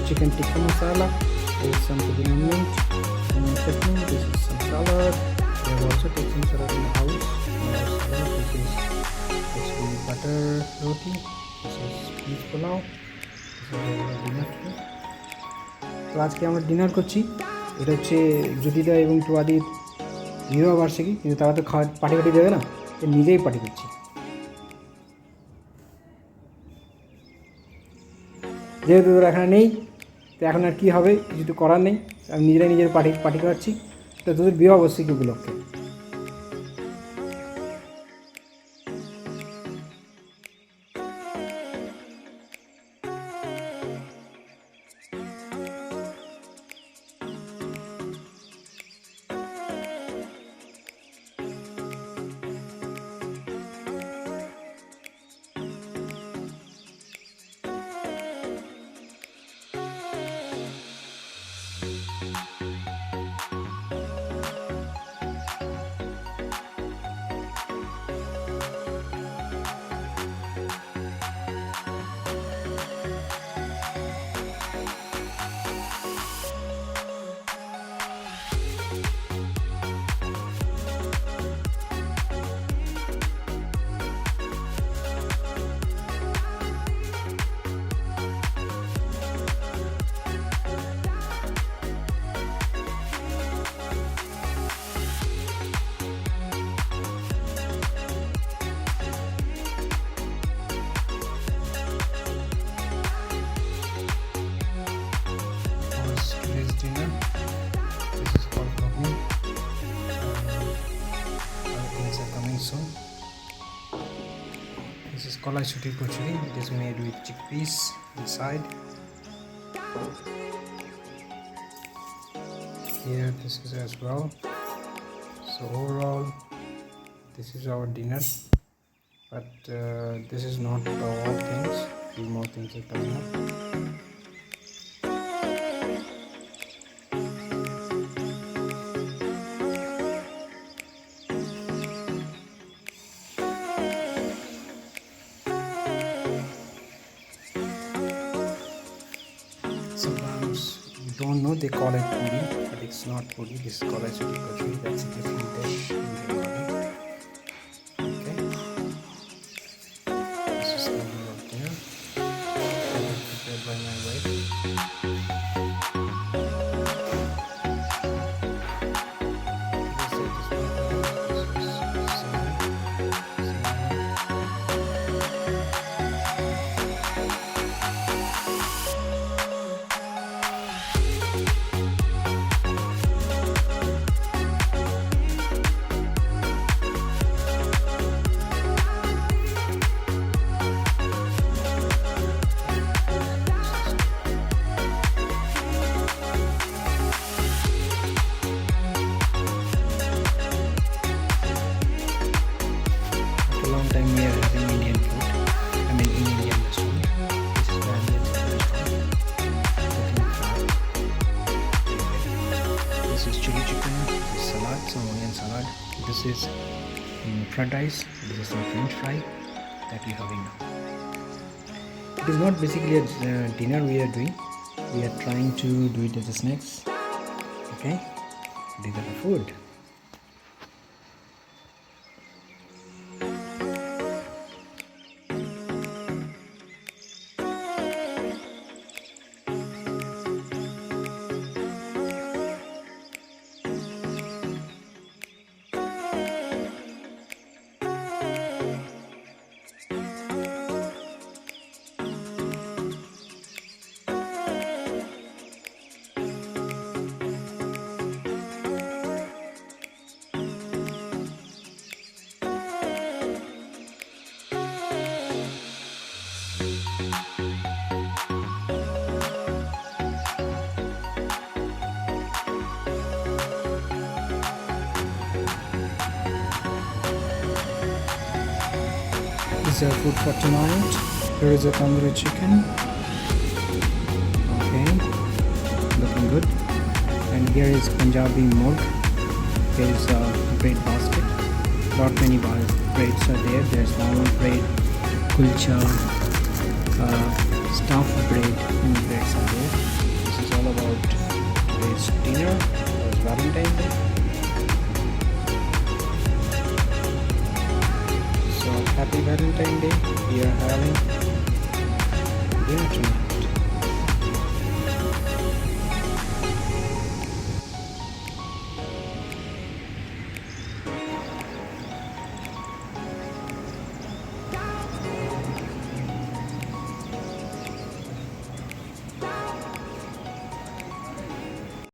chicken tikka masala. There is some pudina mint, onion chutney. This is some salad. We have also taken some salad in the house. Salad. This is actually butter roti. This is beef pulao. This is our dinner today. তো আজকে আমরা dinner করছি। এটা হচ্ছে জ্যোতিদা এবং টুয়াদির বিবাহ বার্ষিকী, কিন্তু তারা তো পার্টি দেবে না, নিজেই পার্টি করছি। যেহেতু তোরা এখানে নেই, তো এখন আর কী হবে, কিছু তো করার নেই। আমি নিজেরাই নিজের পার্টি করাচ্ছি, তো তোদের বিবাহ বার্ষিকী উপলক্ষে। Dinner. This is called Bhagni. Other things are coming soon. This is Kolai Chuti Kochuri. It is made with chickpeas inside. Here this is as well. So overall this is our dinner, but this is not all things. Few more things are coming up. Sometimes you don't know, they call it puri, but it's not puri. This is called as kachori. That's a different dish in Bengali. Okay. This is the meal of dinner. Prepared by my wife. Long time we are having Indian food. I mean in Indian restaurant. This is the Indian restaurant. This is chili chicken. This is salad, some onion salad. This is fried rice. This is some French fry that we are having now. It is not basically a dinner we are doing. We are trying to do it as a snacks. Okay, these are the food. This is food for tonight. Here is a tandoori chicken. Okay, looking good. And here is Punjabi mug. Here is a bread basket. Not many breads are there. There's normal bread, kulcha, stuffed bread, and breads are there. all about today's dinner. It was Valentine's Day. So happy Valentine's Day. We are having dinner tonight.